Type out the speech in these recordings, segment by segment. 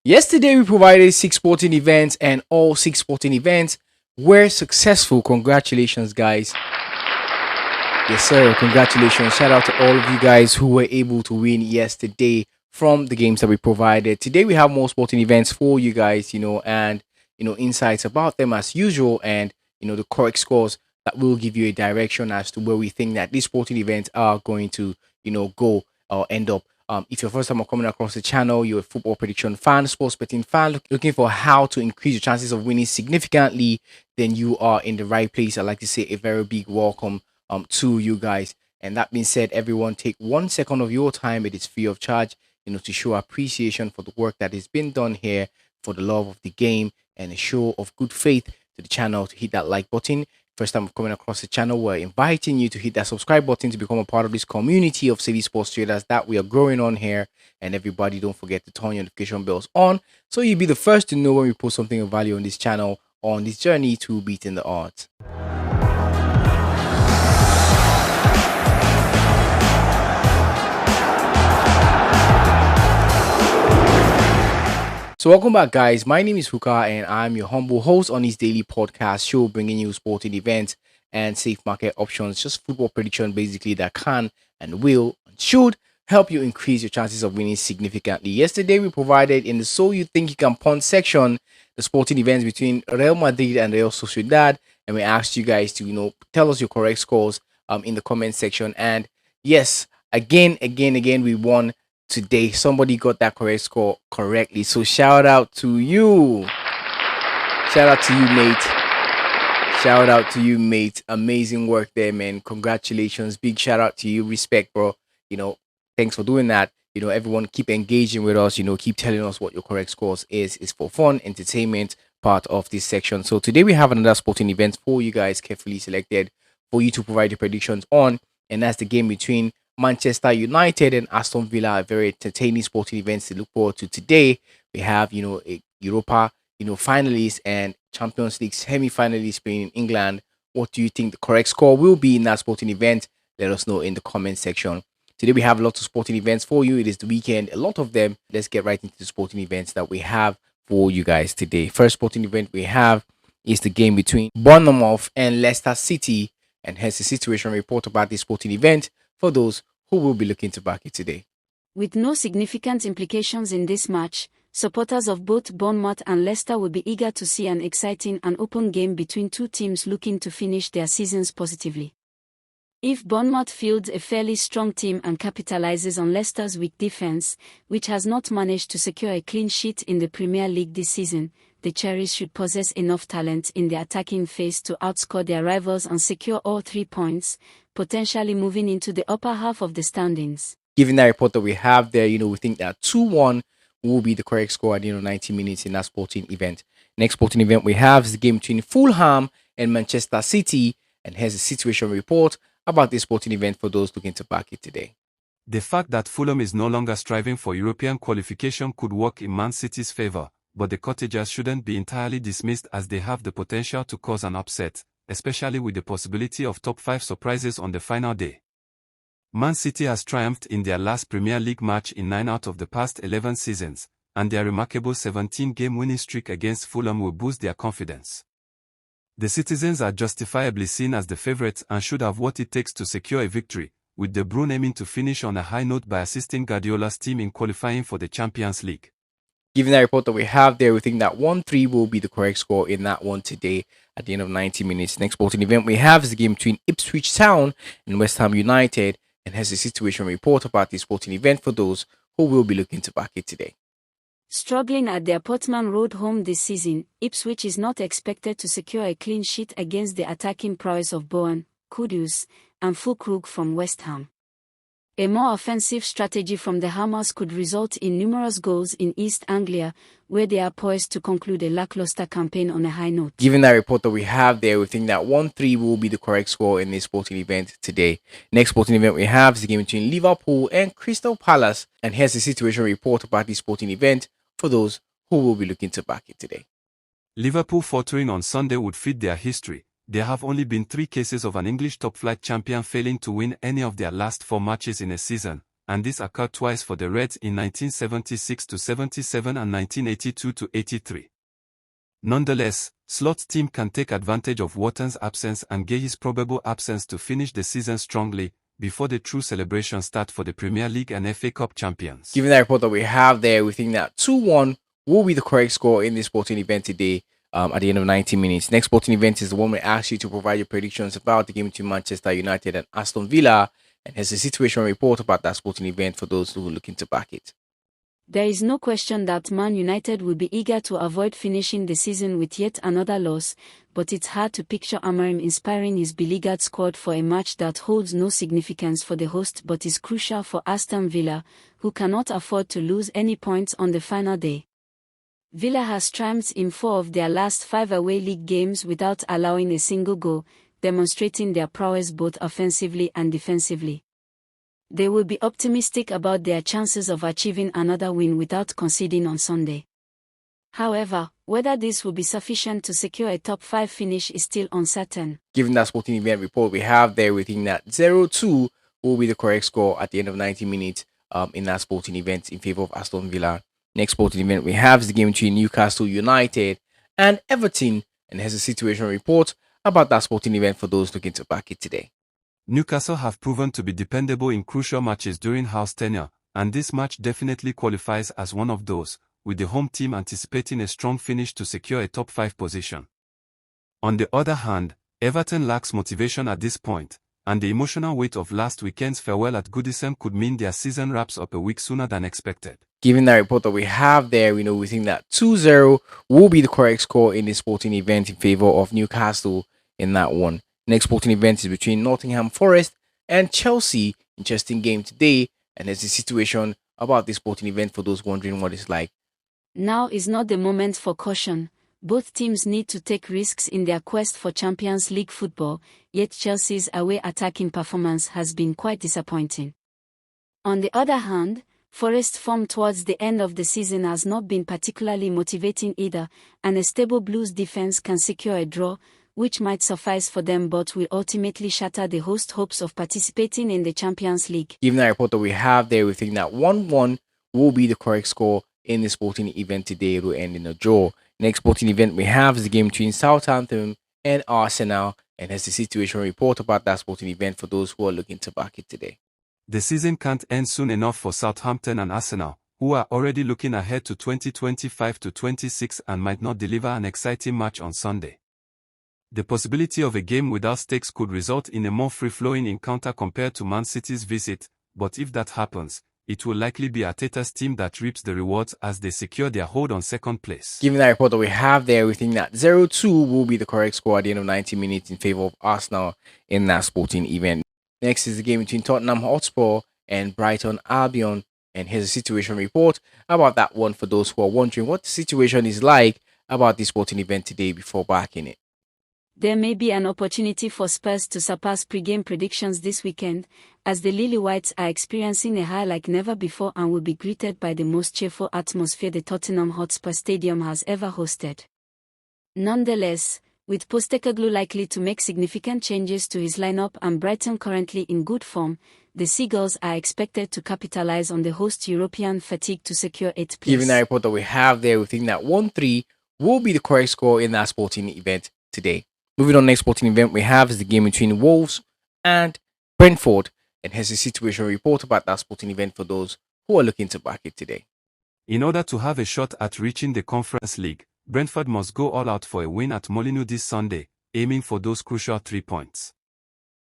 Yesterday, we provided 6 sporting events, and all 6 sporting events were successful. Congratulations, guys. Yes, sir. Congratulations. Shout out to all of you guys who were able to win yesterday from the games that we provided. Today, we have more sporting events for you guys, and, insights about them as usual, and, the correct scores that will give you a direction as to where we think that these sporting events are going to, go or end up. If you're first time coming across the channel, you're a football prediction fan, sports betting fan, looking for how to increase your chances of winning significantly, then you are in the right place. I'd like to say a very big welcome to you guys. And that being said, everyone, take 1 second of your time. It is free of charge, to show appreciation for the work that has been done here, for the love of the game, and a show of good faith to the channel. To hit that like button. First time coming across the channel, we're inviting you to hit that subscribe button to become a part of this community of city sports traders that we are growing on here. And everybody, don't forget to turn your notification bells on so you'll be the first to know when we post something of value on this channel on this journey to beating the odds. So welcome back, guys. My name is Huka and I'm your humble host on this daily podcast show, bringing you sporting events and safe market options, just football prediction basically that can and will and should help you increase your chances of winning significantly. Yesterday we provided in the So You Think You Can Punt section the sporting events between Real Madrid and Real Sociedad, and we asked you guys to tell us your correct scores in the comment section. And yes, again we won today. Somebody got that correct score correctly, so shout out to you. Shout out to you, mate. Shout out to you, mate. Amazing work there, man. Congratulations. Big shout out to you. Respect, bro. Thanks for doing that. Everyone keep engaging with us. Keep telling us what your correct scores is. It's for fun, entertainment part of this section. So today we have another sporting event for you guys, carefully selected for you to provide your predictions on, and that's the game between Manchester United and Aston Villa. A very entertaining sporting events to look forward to today. We have, a Europa, finalists and Champions League semi-finalists playing in England. What do you think the correct score will be in that sporting event? Let us know in the comment section. Today we have lots of sporting events for you. It is the weekend, a lot of them. Let's get right into the sporting events that we have for you guys today. First sporting event we have is the game between Bournemouth and Leicester City, and here's the situation report about this sporting event for those who will be looking to back it today. With no significant implications in this match, supporters of both Bournemouth and Leicester will be eager to see an exciting and open game between two teams looking to finish their seasons positively. If Bournemouth fields a fairly strong team and capitalizes on Leicester's weak defense, which has not managed to secure a clean sheet in the Premier League this season, the Cherries should possess enough talent in the attacking phase to outscore their rivals and secure all 3 points, potentially moving into the upper half of the standings. Given that report that we have there, we think that 2-1 will be the correct score at the end of 90 minutes in that sporting event. Next sporting event we have is the game between Fulham and Manchester City, and here's the situation report about this sporting event for those looking to back it today. The fact that Fulham is no longer striving for European qualification could work in Man City's favour, but the Cottagers shouldn't be entirely dismissed as they have the potential to cause an upset, especially with the possibility of top 5 surprises on the final day. Man City has triumphed in their last Premier League match in 9 out of the past 11 seasons, and their remarkable 17-game winning streak against Fulham will boost their confidence. The citizens are justifiably seen as the favourites and should have what it takes to secure a victory, with De Bruyne aiming to finish on a high note by assisting Guardiola's team in qualifying for the Champions League. Given that report that we have there, we think that 1-3 will be the correct score in that one today at the end of 90 minutes. Next sporting event we have is the game between Ipswich Town and West Ham United, and has a situation report about this sporting event for those who will be looking to back it today. Struggling at their Portman Road home this season, Ipswich is not expected to secure a clean sheet against the attacking prowess of Bowen, Kudus, and Füllkrug from West Ham. A more offensive strategy from the Hammers could result in numerous goals in East Anglia, where they are poised to conclude a lackluster campaign on a high note. Given that report that we have there, we think that 1-3 will be the correct score in this sporting event today. Next sporting event we have is the game between Liverpool and Crystal Palace, and here's the situation report about this sporting event for those who will be looking to back it today. Liverpool faltering on Sunday would fit their history. There have only been 3 cases of an English top-flight champion failing to win any of their last 4 matches in a season, and this occurred twice for the Reds in 1976-77 and 1982-83. Nonetheless, Slot's team can take advantage of Wharton's absence and Gay's probable absence to finish the season strongly, before the true celebration start for the Premier League and FA Cup champions. Given that report that we have there, we think that 2-1 will be the correct score in this sporting event today at the end of 90 minutes. Next sporting event is the one we ask you to provide your predictions about the game between Manchester United and Aston Villa, and has a situation report about that sporting event for those who are looking to back it. There is no question that Man United will be eager to avoid finishing the season with yet another loss, but it's hard to picture Amorim inspiring his beleaguered squad for a match that holds no significance for the host but is crucial for Aston Villa, who cannot afford to lose any points on the final day. Villa has triumphed in 4 of their last 5 away league games without allowing a single goal, demonstrating their prowess both offensively and defensively. They will be optimistic about their chances of achieving another win without conceding on Sunday. However, whether this will be sufficient to secure a top 5 finish is still uncertain. Given that sporting event report we have there, we think that 0-2 will be the correct score at the end of 90 minutes in that sporting event in favor of Aston Villa. Next sporting event we have is the game between Newcastle United and Everton, and has a situation report about that sporting event for those looking to back it today. Newcastle have proven to be dependable in crucial matches during Howe's tenure, and this match definitely qualifies as one of those, with the home team anticipating a strong finish to secure a top 5 position. On the other hand, Everton lacks motivation at this point, and the emotional weight of last weekend's farewell at Goodison could mean their season wraps up a week sooner than expected. Given that report that we have there, we think that 2-0 will be the correct score in this sporting event in favor of Newcastle in that one. Next sporting event is between Nottingham Forest and Chelsea. Interesting game today, and there's a situation about this sporting event for those wondering what it's like. Now is not the moment for caution. Both teams need to take risks in their quest for Champions League football, yet Chelsea's away attacking performance has been quite disappointing. On the other hand, Forest's form towards the end of the season has not been particularly motivating either, and a stable Blues defense can secure a draw, which might suffice for them but will ultimately shatter the host hopes of participating in the Champions League. Given that report that we have there, we think that 1-1 will be the correct score in the sporting event today. It will end in a draw. Next sporting event we have is the game between Southampton and Arsenal, and has the situation report about that sporting event for those who are looking to back it today. The season can't end soon enough for Southampton and Arsenal, who are already looking ahead to 2025-26 and might not deliver an exciting match on Sunday. The possibility of a game without stakes could result in a more free-flowing encounter compared to Man City's visit, but if that happens, it will likely be Arteta's team that reaps the rewards as they secure their hold on second place. Given that report that we have there, we think that 0-2 will be the correct score at the end of 90 minutes in favor of Arsenal in that sporting event. Next is the game between Tottenham Hotspur and Brighton Albion, and here's a situation report about that one for those who are wondering what the situation is like about this sporting event today before backing it. There may be an opportunity for Spurs to surpass pre-game predictions this weekend, as the Lily Whites are experiencing a high like never before and will be greeted by the most cheerful atmosphere the Tottenham Hotspur Stadium has ever hosted. Nonetheless, with Postecoglou likely to make significant changes to his lineup and Brighton currently in good form, the Seagulls are expected to capitalize on the host European fatigue to secure 8th place. Given the report that we have there, we think that 1-3 will be the correct score in that sporting event today. Moving on, next sporting event we have is the game between Wolves and Brentford, and here's a situation report about that sporting event for those who are looking to back it today. In order to have a shot at reaching the Conference League, Brentford must go all out for a win at Molineux this Sunday, aiming for those crucial 3 points.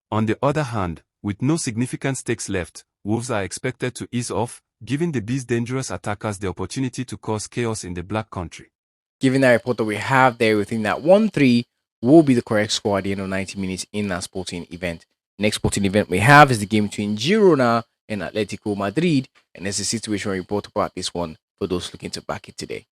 On the other hand, with no significant stakes left, Wolves are expected to ease off, giving the Bees' dangerous attackers the opportunity to cause chaos in the Black Country. Given the report that we have there, we think that 1-3 will be the correct score at the end of 90 minutes in that sporting event. Next sporting event we have is the game between Girona and Atletico Madrid, and there's a situation report about this one for those looking to back it today.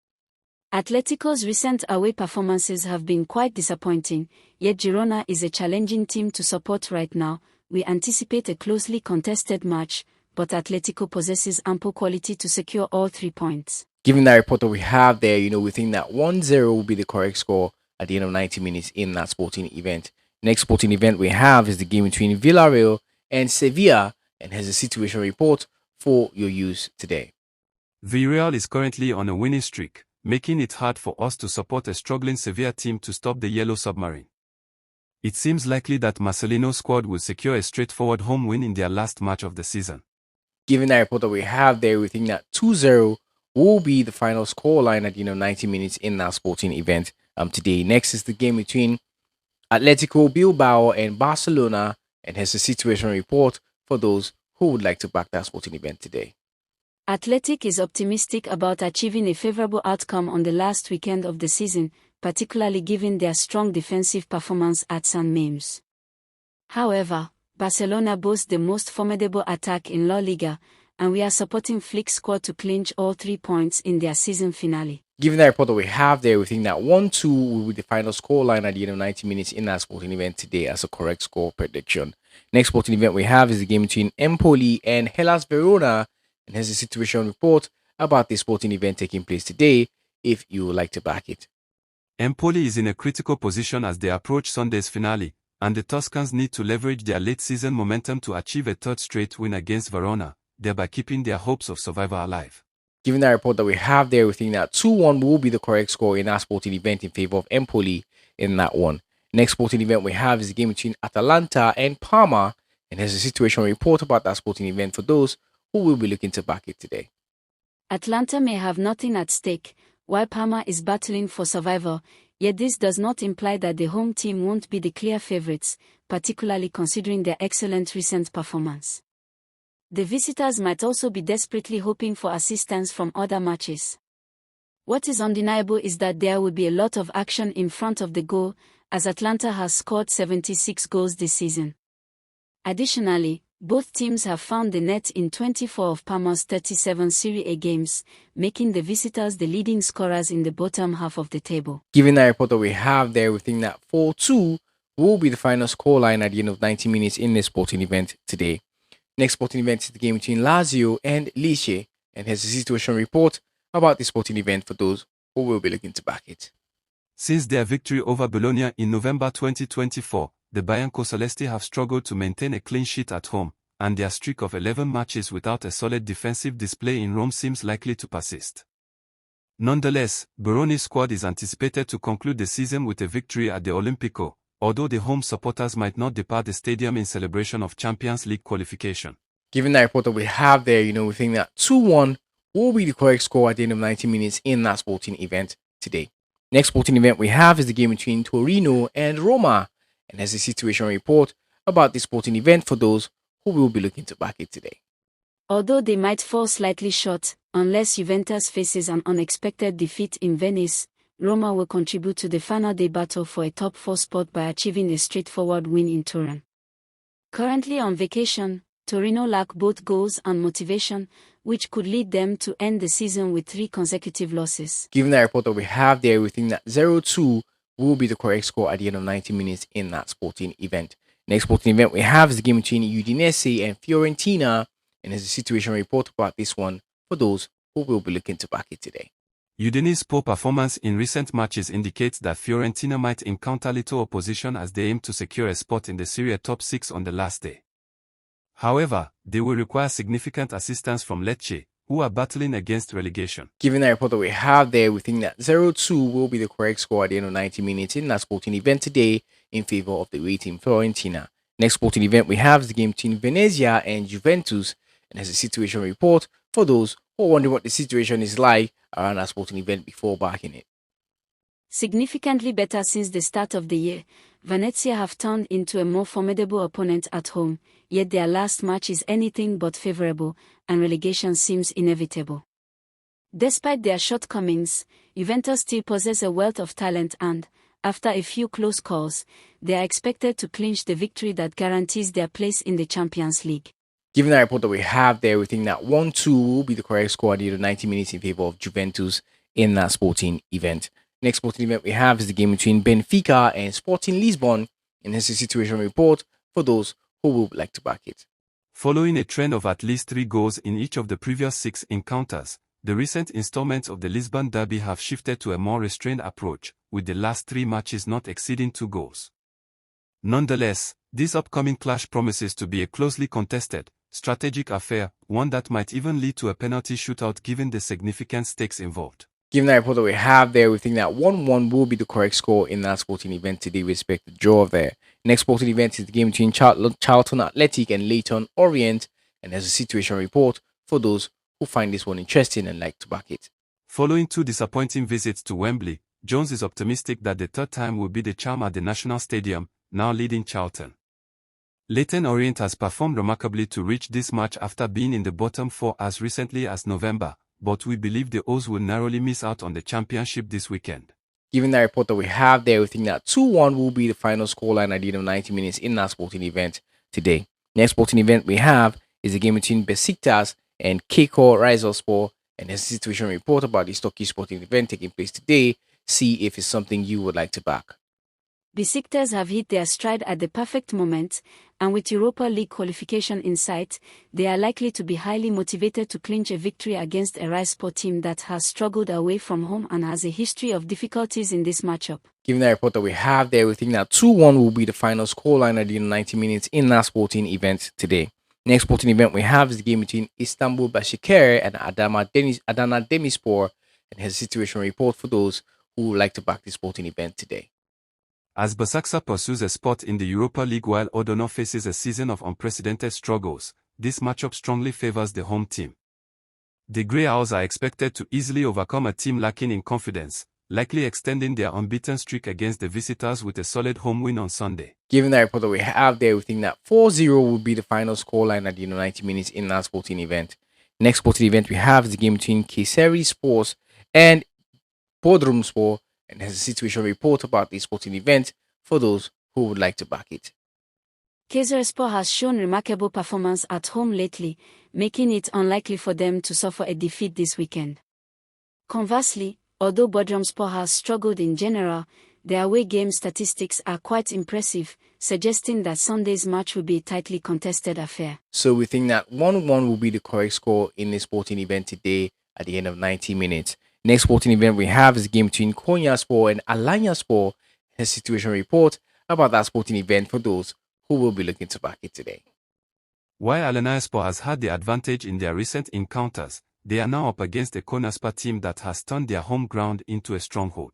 Atletico's recent away performances have been quite disappointing, yet Girona is a challenging team to support right now. We anticipate a closely contested match, but Atletico possesses ample quality to secure all 3 points. Given that report that we have there, we think that 1-0 will be the correct score at the end of 90 minutes in that sporting event. Next sporting event we have is the game between Villarreal and Sevilla, and has a situation report for your use today. Villarreal is currently on a winning streak, making it hard for us to support a struggling Sevilla team to stop the Yellow Submarine. It seems likely that Marcelino's squad will secure a straightforward home win in their last match of the season. Given that report that we have there, we think that 2-0 will be the final scoreline at 90 minutes in that sporting event today. Next is the game between Atletico Bilbao and Barcelona, and here's a situation report for those who would like to back that sporting event today. Athletic is optimistic about achieving a favorable outcome on the last weekend of the season, particularly given their strong defensive performance at San Mamés. However, Barcelona boasts the most formidable attack in La Liga, and we are supporting Flick's squad to clinch all 3 points in their season finale. Given that report that we have there, we think that 1-2 will be the final scoreline at the end of 90 minutes in that sporting event today as a correct score prediction. Next sporting event we have is the game between Empoli and Hellas Verona, and here's a situation report about the sporting event taking place today if you would like to back it. Empoli is in a critical position as they approach Sunday's finale, and the Tuscans need to leverage their late-season momentum to achieve a third straight win against Verona, thereby keeping their hopes of survival alive. Given that report that we have there, we think that 2-1 will be the correct score in our sporting event in favor of Empoli in that one. Next sporting event we have is the game between Atalanta and Parma, and here's a situation report about that sporting event for those who will be looking to back it today. Atlanta may have nothing at stake, while Parma is battling for survival, yet this does not imply that the home team won't be the clear favorites, particularly considering their excellent recent performance. The visitors might also be desperately hoping for assistance from other matches. What is undeniable is that there will be a lot of action in front of the goal, as Atlanta has scored 76 goals this season. Additionally, both teams have found the net in 24 of Parma's 37 Serie A games, making the visitors the leading scorers in the bottom half of the table. Given that report that we have there, we think that 4-2 will be the final scoreline at the end of 90 minutes in this sporting event today. Next sporting event is the game between Lazio and Lecce, and here's a situation report about the sporting event for those who will be looking to back it. Since their victory over Bologna in November 2024, the Biancocelesti have struggled to maintain a clean sheet at home, and their streak of 11 matches without a solid defensive display in Rome seems likely to persist. Nonetheless, Baroni's squad is anticipated to conclude the season with a victory at the Olimpico, although the home supporters might not depart the stadium in celebration of Champions League qualification. Given that report that we have there, we think that 2-1 will be the correct score at the end of 90 minutes in that sporting event today. Next sporting event we have is the game between Torino and Roma, and there's a situation report about the sporting event for those who will be looking to back it today. Although they might fall slightly short, unless Juventus faces an unexpected defeat in Venice, Roma will contribute to the final day battle for a top 4 spot by achieving a straightforward win in Turin. Currently on vacation, Torino lack both goals and motivation, which could lead them to end the season with 3 consecutive losses. Given that report that we have there, we think that 0-2 will be the correct score at the end of 90 minutes in that sporting event. Next sporting event we have is the game between Udinese and Fiorentina, and there's a situation report about this one for those who will be looking to back it today. Udinese's poor performance in recent matches indicates that Fiorentina might encounter little opposition as they aim to secure a spot in the Serie A top 6 on the last day. However, they will require significant assistance from Lecce, who are battling against relegation. Given the report that we have there, we think that 0-2 will be the correct score at the end of 90 minutes in that sporting event today in favor of the away team Fiorentina. Next sporting event we have is the game between Venezia and Juventus, and there's a situation report for those who are wondering what the situation is like around that sporting event before backing it. Significantly better since the start of the year, Venezia have turned into a more formidable opponent at home, yet their last match is anything but favorable, and relegation seems inevitable. Despite their shortcomings, Juventus still possess a wealth of talent and, after a few close calls, they are expected to clinch the victory that guarantees their place in the Champions League. Given the report that we have there, we think that 1-2 will be the correct score at the end of 90 minutes in favor of Juventus in that sporting event. Next sporting event we have is the game between Benfica and Sporting Lisbon, and this is a situation report for those who would like to back it. Following a trend of at least 3 goals in each of the previous 6 encounters, the recent installments of the Lisbon derby have shifted to a more restrained approach, with the last 3 matches not exceeding 2 goals. Nonetheless, this upcoming clash promises to be a closely contested, strategic affair, one that might even lead to a penalty shootout given the significant stakes involved. Given that report that we have there, we think that 1-1 will be the correct score in that sporting event today. We expect the draw there. Next sporting event is the game between Charlton Athletic and Leyton Orient, and there's a situation report for those who find this one interesting and like to back it. Following 2 disappointing visits to Wembley, Jones is optimistic that the third time will be the charm at the National Stadium, now leading Charlton. Leyton Orient has performed remarkably to reach this match after being in the bottom 4 as recently as November, but we believe the O's will narrowly miss out on the championship this weekend. Given that report that we have there, we think that 2-1 will be the final scoreline at the end of 90 minutes in that sporting event today. Next sporting event we have is a game between Besiktas and Keko Rizespor, and there's a situation report about this Turkish sporting event taking place today. See if it's something you would like to back. Besiktas have hit their stride at the perfect moment, and with Europa League qualification in sight, they are likely to be highly motivated to clinch a victory against a Rizespor team that has struggled away from home and has a history of difficulties in this matchup. Given the report that we have there, we think that 2-1 will be the final scoreline at the end of 90 minutes in that sporting event today. Next sporting event we have is the game between Istanbul Başakşehir and Adana Demirspor, and has a situation report for those who would like to back this sporting event today. As Başakşehir pursues a spot in the Europa League while Adana faces a season of unprecedented struggles, this matchup strongly favors the home team. The Grey Owls are expected to easily overcome a team lacking in confidence, likely extending their unbeaten streak against the visitors with a solid home win on Sunday. Given the report that we have there, we think that 4-0 will be the final scoreline at the end of 90 minutes in that sporting event. Next sporting event we have is the game between Kayseri Sports and Bodrumspor, and has a situation report about the sporting event for those who would like to back it. Kayserispor has shown remarkable performance at home lately, making it unlikely for them to suffer a defeat this weekend. Conversely, although Bodrumspor has struggled in general, their away game statistics are quite impressive, suggesting that Sunday's match will be a tightly contested affair. So we think that 1-1 will be the correct score in the sporting event today at the end of 90 minutes. Next sporting event we have is a game between Konyaspor and Alanyaspor. A situation report about that sporting event for those who will be looking to back it today. While Alanyaspor has had the advantage in their recent encounters, they are now up against a Konyaspor team that has turned their home ground into a stronghold.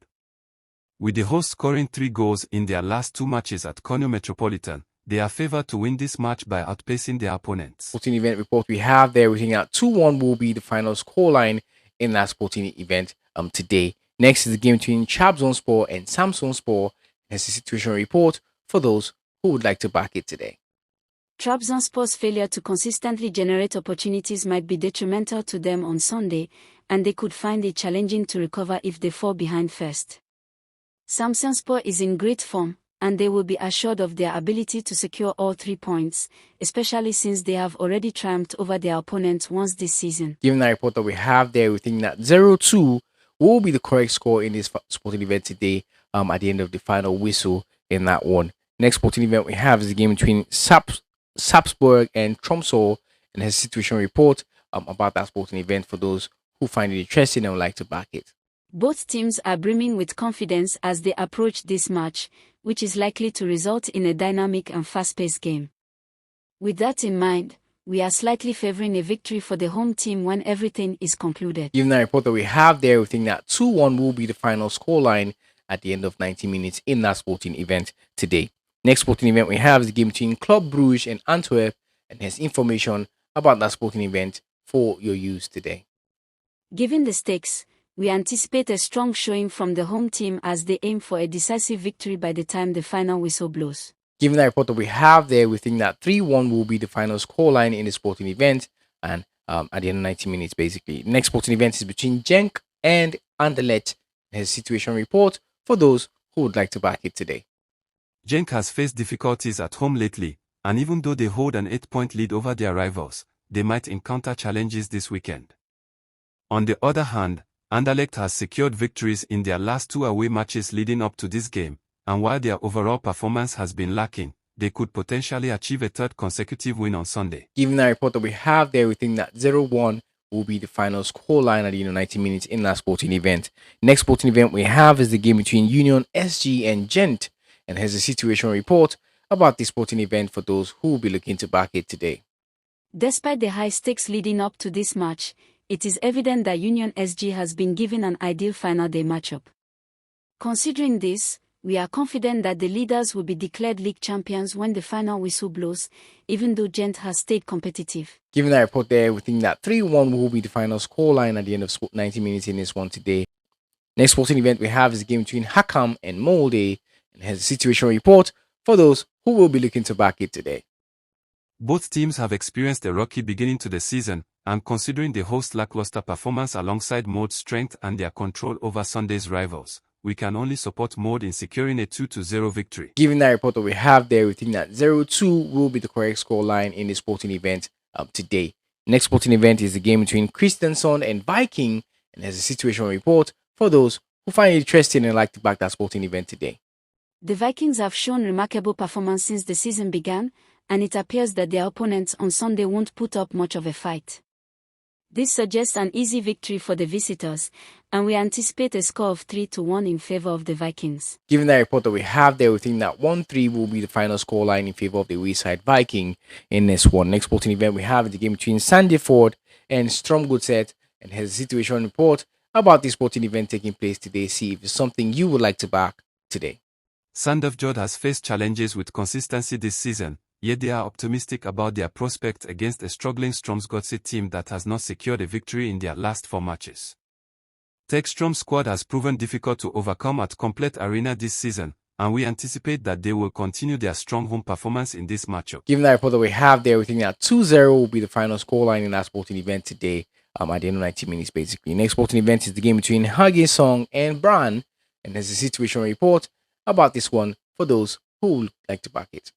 With the hosts scoring 3 goals in their last 2 matches at Konya Metropolitan, they are favored to win this match by outpacing their opponents. Sporting event report we have there, we think that 2-1 will be the final scoreline in that sporting event today. Next is the game between Trabzonspor and Samsunspor. There's a situation report for those who would like to back it today. Trabzonspor's failure to consistently generate opportunities might be detrimental to them on Sunday, and they could find it challenging to recover if they fall behind first. Samsunspor is in great form, and they will be assured of their ability to secure all 3 points, especially since they have already triumphed over their opponents once this season. Given the report that we have there, we think that 0-2 will be the correct score in this sporting event today at the end of the final whistle in that one. Next sporting event we have is the game between Sapsborg and Tromsø, and has a situation report about that sporting event for those who find it interesting and would like to back it. Both teams are brimming with confidence as they approach this match, which is likely to result in a dynamic and fast-paced game. With that in mind, we are slightly favoring a victory for the home team when everything is concluded. Given the report that we have there, we think that 2-1 will be the final scoreline at the end of 90 minutes in that sporting event today. Next sporting event we have is the game between Club Brugge and Antwerp, and has information about that sporting event for your use today. Given the stakes, we anticipate a strong showing from the home team as they aim for a decisive victory by the time the final whistle blows. Given the report that we have there, we think that 3-1 will be the final scoreline in the sporting event, and at the end of 90 minutes basically. Next sporting event is between Genk and Anderlecht. There's a situation report for those who would like to back it today. Genk has faced difficulties at home lately, and even though they hold an 8-point lead over their rivals, they might encounter challenges this weekend. On the other hand, Anderlecht has secured victories in their last 2 away matches leading up to this game, and while their overall performance has been lacking, they could potentially achieve a 3rd consecutive win on Sunday. Given the report that we have there, we think that 0-1 will be the final scoreline at the end of 90 minutes in that sporting event. Next sporting event we have is the game between Union SG and Gent, and has a situation report about the sporting event for those who will be looking to back it today. Despite the high stakes leading up to this match, it is evident that Union SG has been given an ideal final day matchup. Considering this, we are confident that the leaders will be declared league champions when the final whistle blows, even though Gent has stayed competitive. Given that report there, we think that 3-1 will be the final scoreline at the end of 90 minutes in this one today. Next sporting event we have is a game between Hakam and Molde, and has a situation report for those who will be looking to back it today. Both teams have experienced a rocky beginning to the season, and considering the host's lackluster performance alongside Molde's strength and their control over Sunday's rivals, we can only support Molde in securing a 2-0 victory. Given that report that we have there, we think that 0-2 will be the correct scoreline in this sporting event today. Next sporting event is the game between Kristiansand and Viking, and has a situation report for those who find it interesting and like to back that sporting event today. The Vikings have shown remarkable performance since the season began, and it appears that their opponents on Sunday won't put up much of a fight. This suggests an easy victory for the visitors, and we anticipate a score of 3-1 in favor of the Vikings. Given that report that we have there, we think that 1-3 will be the final scoreline in favor of the Wayside Viking in this one. Next sporting event we have the game between Sandefjord and Strømgodset, and has a situation report about this sporting event taking place today. See if it's something you would like to back today. Sandefjord has faced challenges with consistency this season, yet they are optimistic about their prospects against a struggling Strømsgodset team that has not secured a victory in their last 4 matches. Tekstrom's squad has proven difficult to overcome at Complete Arena this season, and we anticipate that they will continue their strong home performance in this matchup. Given that report that we have there, we think that 2-0 will be the final scoreline in that sporting event today at the end of 90 minutes basically. Next sporting event is the game between Hagesong and Brann, and there's a situation report about this one for those who would like to back it.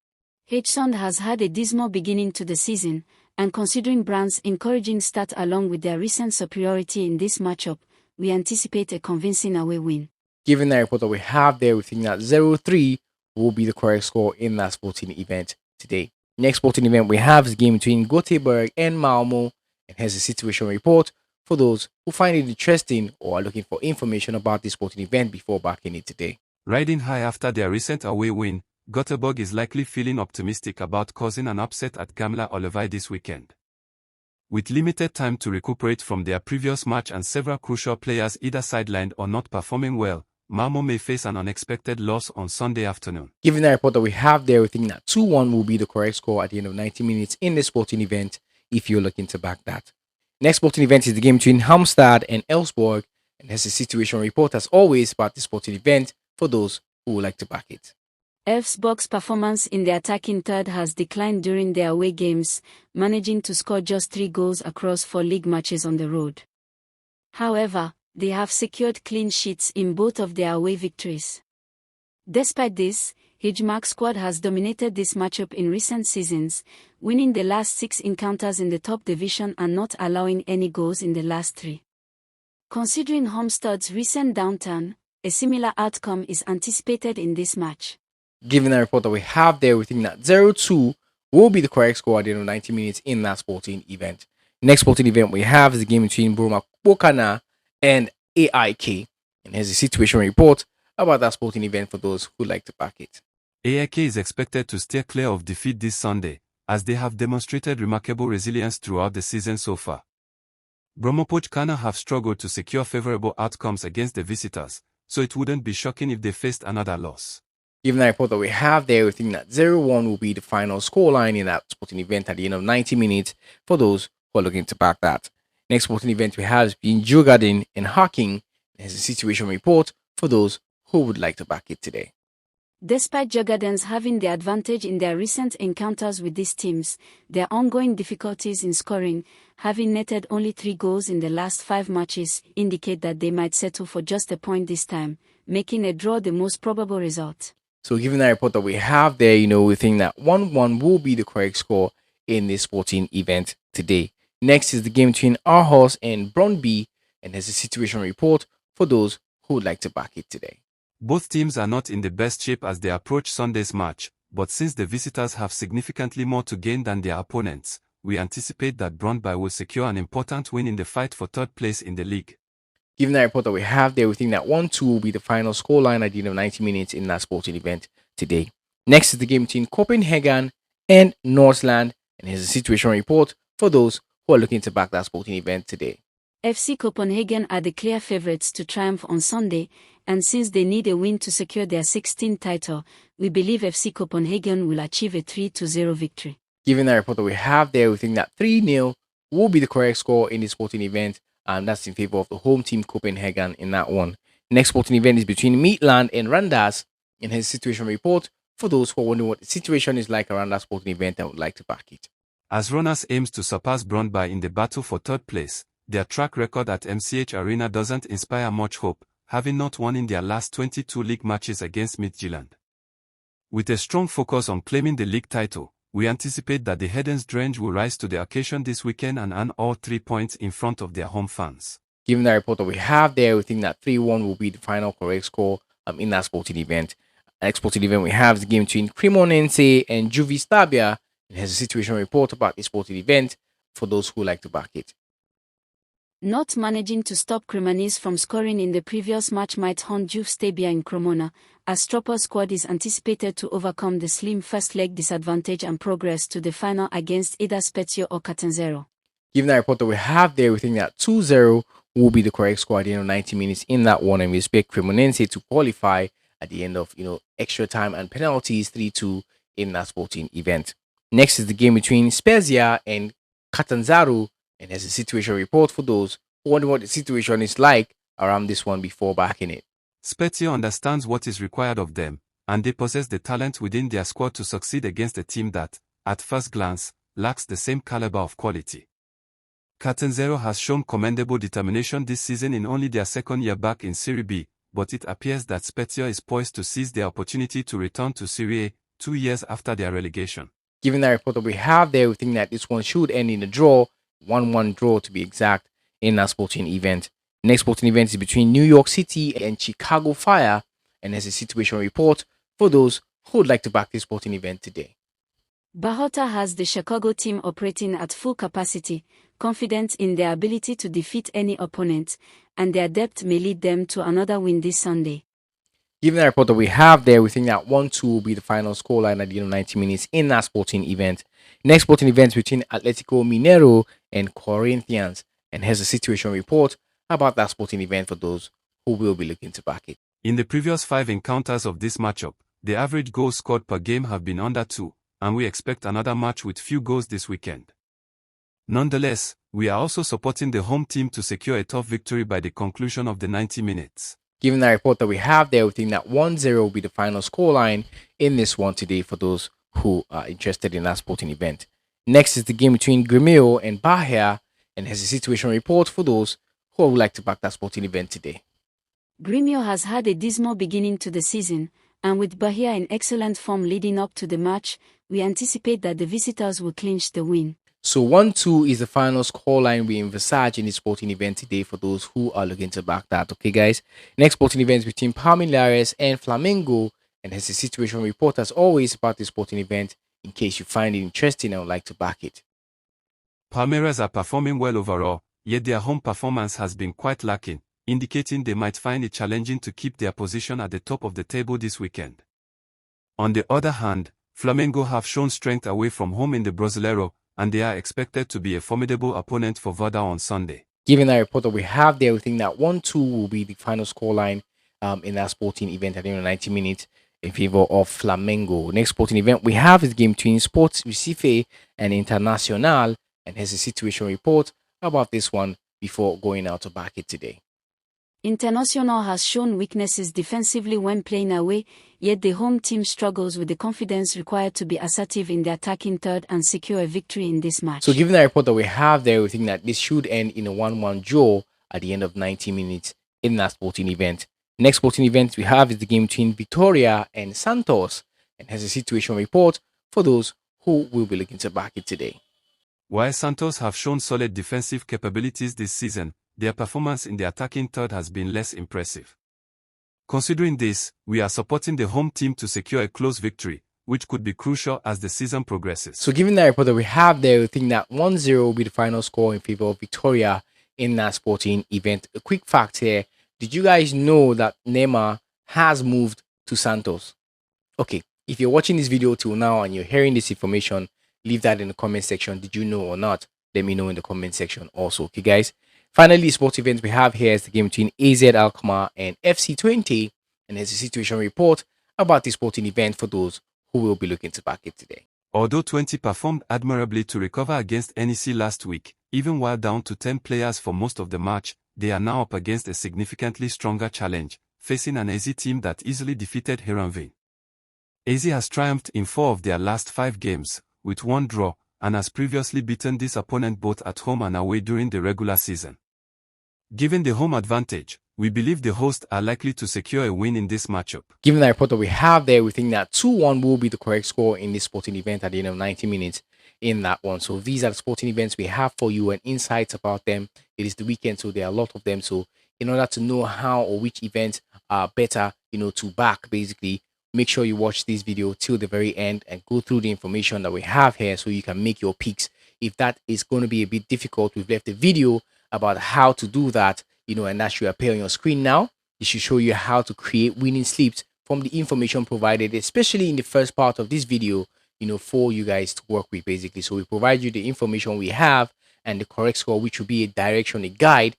Hsund has had a dismal beginning to the season, and considering Brann's encouraging start along with their recent superiority in this matchup, we anticipate a convincing away win. Given the report that we have there, we think that 0-3 will be the correct score in that sporting event today. Next sporting event we have is a game between Göteborg and Malmo, and has a situation report for those who find it interesting or are looking for information about this sporting event before backing it today. Riding high after their recent away win, Göteborg is likely feeling optimistic about causing an upset at Gamla Ullevi this weekend. With limited time to recuperate from their previous match and several crucial players either sidelined or not performing well, Malmo may face an unexpected loss on Sunday afternoon. Given the report that we have there, we think that 2-1 will be the correct score at the end of 90 minutes in the sporting event if you're looking to back that. Next sporting event is the game between Halmstad and Elfsborg, and has a situation report as always about the sporting event for those who would like to back it. Elfsborg's performance in the attacking third has declined during their away games, managing to score just 3 goals across 4 league matches on the road. However, they have secured clean sheets in both of their away victories. Despite this, Hedmark's squad has dominated this matchup in recent seasons, winning the last 6 encounters in the top division and not allowing any goals in the last 3. Considering Halmstad's recent downturn, a similar outcome is anticipated in this match. Given the report that we have there, we think that 0-2 will be the correct score at the end of 90 minutes in that sporting event. Next sporting event we have is the game between Burma Bokana and AIK, and here's a situation report about that sporting event for those who like to back it. AIK is expected to steer clear of defeat this Sunday, as they have demonstrated remarkable resilience throughout the season so far. Brahmopojkana have struggled to secure favorable outcomes against the visitors, so it wouldn't be shocking if they faced another loss. Given the report that we have there, we think that 0-1 will be the final scoreline in that sporting event at the end of 90 minutes for those who are looking to back that. Next sporting event we have is between Djurgården and Hawking. There's a situation report for those who would like to back it today. Despite Djurgårdens having the advantage in their recent encounters with these teams, their ongoing difficulties in scoring, having netted only 3 goals in the last 5 matches, indicate that they might settle for just a point this time, making a draw the most probable result. So given the report that we have there, we think that 1-1 will be the correct score in this sporting event today. Next is the game between Aarhus and Brøndby, and there's a situation report for those who would like to back it today. Both teams are not in the best shape as they approach Sunday's match, but since the visitors have significantly more to gain than their opponents, we anticipate that Brøndby will secure an important win in the fight for 3rd place in the league. Given the report that we have there, we think that 1-2 will be the final scoreline at the end of 90 minutes in that sporting event today. Next is the game between Copenhagen and Nordsjælland, and here's a situation report for those who are looking to back that sporting event today. FC Copenhagen are the clear favorites to triumph on Sunday, and since they need a win to secure their 16th title, we believe FC Copenhagen will achieve a 3-0 victory. Given the report that we have there, we think that 3-0 will be the correct score in the sporting event, and that's in favor of the home team Copenhagen in that one. Next sporting event is between Midland and Randers in his situation report for those who are wondering what the situation is like around that sporting event and would like to back it. As Runners aims to surpass Brøndby in the battle for third place, their track record at MCH Arena doesn't inspire much hope, having not won in their last 22 league matches against Midtjylland. With a strong focus on claiming the league title, we anticipate that the Heden's will rise to the occasion this weekend and earn all 3 points in front of their home fans. Given the report that we have there, we think that 3-1 will be the final correct score in that sporting event. The next sporting event we have is the game between Cremonense and Juvi Stabia. It has a situation report about the sporting event for those who like to back it. Not managing to stop Cremonese from scoring in the previous match might haunt Juve Stabia in Cremona, as Stropper's squad is anticipated to overcome the slim first leg disadvantage and progress to the final against either Spezia or Catanzaro. Given the report that we have there, we think that 2-0 will be the correct score at the end of 90 minutes in that one, and we expect Cremonense to qualify at the end of extra time and penalties 3-2 in that sporting event. Next is the game between Spezia and Catanzaro, and there's a situation report for those who wonder what the situation is like around this one before backing it. Spezia understands what is required of them, and they possess the talent within their squad to succeed against a team that, at first glance, lacks the same caliber of quality. Catanzaro has shown commendable determination this season in only their second year back in Serie B, but it appears that Spezia is poised to seize their opportunity to return to Serie A 2 years after their relegation. Given the report that we have there, we think that this one should end in a draw, 1-1 draw to be exact, in that sporting event. Next sporting event is between New York City and Chicago Fire, and there's a situation report for those who would like to back this sporting event today. Bahota has the Chicago team operating at full capacity, confident in their ability to defeat any opponent, and their depth may lead them to another win this Sunday. Given the report that we have there, we think that 1-2 will be the final scoreline at the end of 90 minutes in that sporting event. Next sporting event is between Atletico Mineiro and Corinthians, and here's a situation report about that sporting event for those who will be looking to back it. In the previous 5 encounters of this matchup, the average goals scored per game have been under 2, and we expect another match with few goals this weekend. Nonetheless, we are also supporting the home team to secure a tough victory by the conclusion of the 90 minutes. Given the report that we have there, we think that 1-0 will be the final scoreline in this one today for those who are interested in that sporting event. Next is the game between Grêmio and Bahia, and has a situation report for those who would like to back that sporting event today. Grêmio has had a dismal beginning to the season, and with Bahia in excellent form leading up to the match, we anticipate that the visitors will clinch the win. So 1-2 is the final scoreline we envisage in the sporting event today for those who are looking to back that. Okay, guys. Next sporting event is between Palmeiras and Flamengo, and has a situation report as always about the sporting event in case you find it interesting and would like to back it. Palmeiras are performing well overall, yet their home performance has been quite lacking, indicating they might find it challenging to keep their position at the top of the table this weekend. On the other hand, Flamengo have shown strength away from home in the Brasileiro, and they are expected to be a formidable opponent for Vada on Sunday. Given the report that we have there, we think that 1-2 will be the final scoreline in that sporting event at the end of 90 minutes in favor of Flamengo. Next sporting event we have is the game between Sports Recife and Internacional, and has a situation report about this one before going out to back it today. Internacional has shown weaknesses defensively when playing away, yet the home team struggles with the confidence required to be assertive in the attacking third and secure a victory in this match. So given the report that we have there, we think that this should end in a 1-1 draw at the end of 90 minutes in that sporting event. Next sporting event we have is the game between Vitória and Santos, and has a situation report for those who will be looking to back it today. While Santos have shown solid defensive capabilities this season, their performance in the attacking third has been less impressive. Considering this, we are supporting the home team to secure a close victory, which could be crucial as the season progresses. So given the report that we have there, we think that 1-0 will be the final score in favor of Vitória in that sporting event. A quick fact here, did you guys know that Neymar has moved to Santos? Okay, if you're watching this video till now and you're hearing this information, leave that in the comment section. Did you know or not? let me know in the comment section also. Okay, guys. Finally, sports events we have here is the game between AZ Alkmaar and FC20, and there's a situation report about the sporting event for those who will be looking to back it today. Although 20 performed admirably to recover against NEC last week, even while down to 10 players for most of the match, they are now up against a significantly stronger challenge, facing an AZ team that easily defeated Heerenveen. AZ has triumphed in 4 of their last 5 games, with 1 draw, and has previously beaten this opponent both at home and away during the regular season. Given the home advantage, we believe the hosts are likely to secure a win in this matchup. Given the report that we have there, we think that 2-1 will be the correct score in this sporting event at the end of 90 minutes in that one. So these are the sporting events we have for you and insights about them. It is the weekend, so there are a lot of them. So in order to know how or which events are better, to back, basically, make sure you watch this video till the very end and go through the information that we have here so you can make your picks. If that is going to be a bit difficult, we've left a video about how to do that, and that should appear on your screen now. It should show you how to create winning slips from the information provided, especially in the first part of this video, for you guys to work with, basically. So we provide you the information we have and the correct score, which will be a direction, a guide,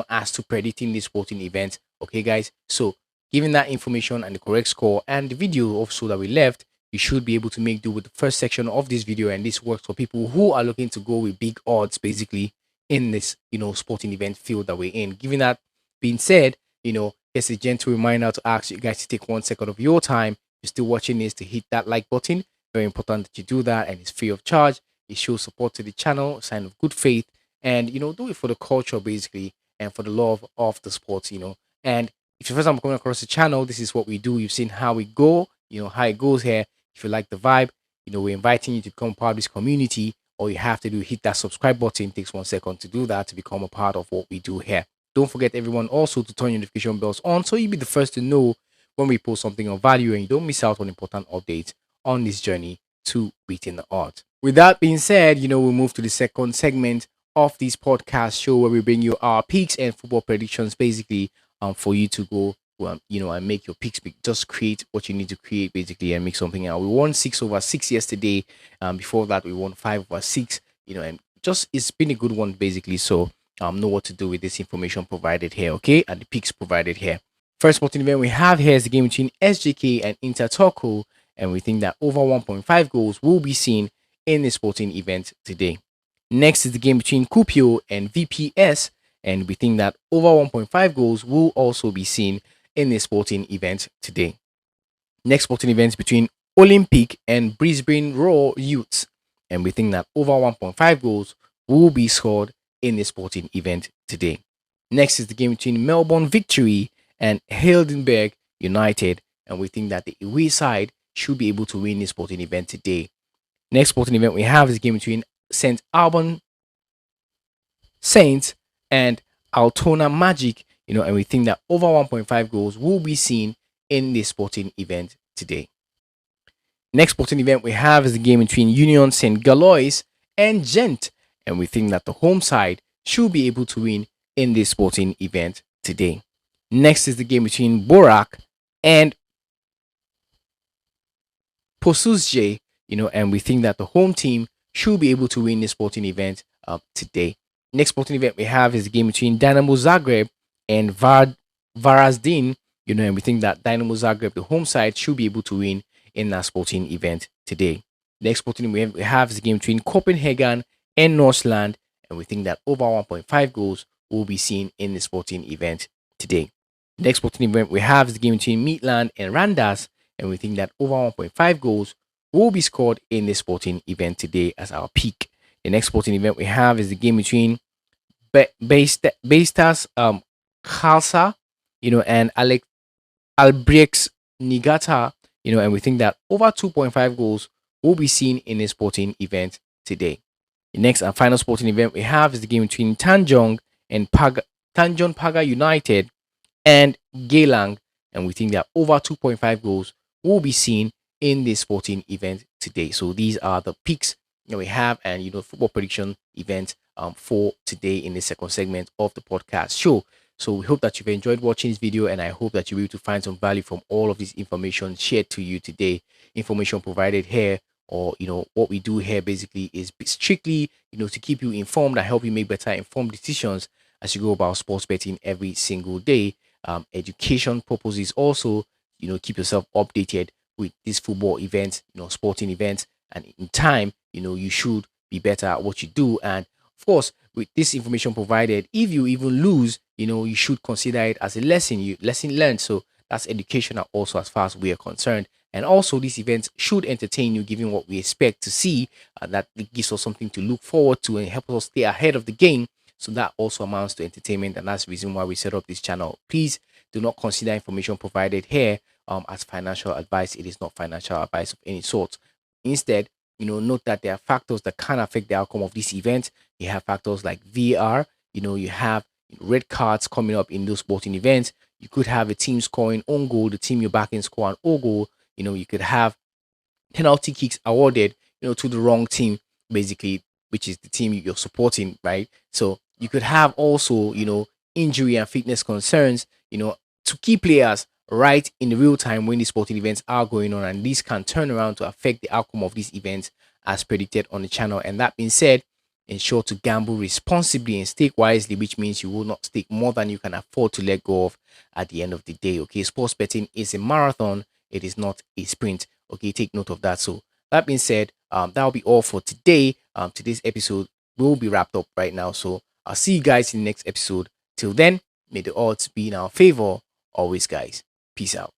as to predicting this sporting event. Okay, guys. So given that information and the correct score and the video also that we left, you should be able to make do with the first section of this video. And this works for people who are looking to go with big odds, basically, in this, sporting event field that we're in. Given that being said, just a gentle reminder to ask you guys to take 1 second of your time. If you're still watching this, to hit that like button. Very important that you do that, and it's free of charge. It shows support to the channel, a sign of good faith, and do it for the culture, basically, and for the love of the sport. And if you're first time coming across the channel, this is what we do. You've seen how we go, how it goes here. If you like the vibe, we're inviting you to become part of this community. All you have to do is hit that subscribe button. It takes 1 second to do that, to become a part of what we do here. Don't forget, everyone, also to turn your notification bells on so you'll be the first to know when we post something of value and you don't miss out on important updates on this journey to beating the odds. With that being said, we'll move to the second segment of this podcast show where we bring you our picks and football predictions, basically, for you to go, and make your picks. Just create what you need to create, basically, and make something out. We won 6/6 yesterday. Before that, we won 5/6. And just it's been a good one, basically. So know what to do with this information provided here, okay, and the picks provided here. First sporting event we have here is the game between SJK and Inter Turku, and we think that over 1.5 goals will be seen in the sporting event today. Next is the game between Kuopio and VPS, and we think that over 1.5 goals will also be seen in the sporting event today. Next sporting event between Olympic and Brisbane Roar Youths, and we think that over 1.5 goals will be scored in the sporting event today. Next is the game between Melbourne Victory and Heidelberg United, and we think that the away side should be able to win the sporting event today. Next sporting event we have is the game between St. Alban Saints and Altona Magic, and we think that over 1.5 goals will be seen in the sporting event today. Next sporting event we have is the game between Union St. Galois and Gent, and we think that the home side should be able to win in this sporting event today. Next is the game between Borak and Posusje, and we think that the home team should be able to win this sporting event today. Next sporting event we have is the game between Dynamo Zagreb and Varazdin, and we think that Dynamo Zagreb, the home side, should be able to win in that sporting event today. Next sporting event we have is the game between Copenhagen and Northland, and we think that over 1.5 goals will be seen in the sporting event today. Next sporting event we have is the game between Midland and Randers, and we think that over 1.5 goals will be scored in the sporting event today as our peak. The next sporting event we have is the game between Beestas Khalsa, and Albrechts Nigata, and we think that over 2.5 goals will be seen in the sporting event today. The next and final sporting event we have is the game between Tanjong and Tanjong Pagar United and Geylang, and we think that over 2.5 goals will be seen in this sporting event today. So these are the picks that we have, and football prediction event for today in the second segment of the podcast show. So we hope that you've enjoyed watching this video, and I hope that you'll be able to find some value from all of this information shared to you today. Information provided here or what we do here basically is strictly to keep you informed and help you make better informed decisions as you go about sports betting every single day. Education purposes also, keep yourself updated with these football events, sporting events, and in time, you should be better at what you do. And of course, with this information provided, if you even lose, you should consider it as a lesson learned. So that's educational also as far as we are concerned. And also, these events should entertain you, given what we expect to see. That gives us something to look forward to and help us stay ahead of the game. So that also amounts to entertainment, and that's the reason why we set up this channel. Please do not consider information provided here as financial advice. It is not financial advice of any sort. Instead, note that there are factors that can affect the outcome of this event. You have factors like VAR. You have red cards coming up in those sporting events. You could have a team scoring own goal, the team you're backing score an own goal. You could have penalty kicks awarded, to the wrong team, basically, which is the team you're supporting, right? So you could have also, injury and fitness concerns, to key players right in the real time when these sporting events are going on, and these can turn around to affect the outcome of these events as predicted on the channel. And that being said, ensure to gamble responsibly and stake wisely, which means you will not stake more than you can afford to let go of at the end of the day. Okay, sports betting is a marathon, it is not a sprint. Okay, take note of that. So that being said, that'll be all for today. Today's episode will be wrapped up right now. So I'll see you guys in the next episode. Till then, may the odds be in our favor always, guys. Peace out.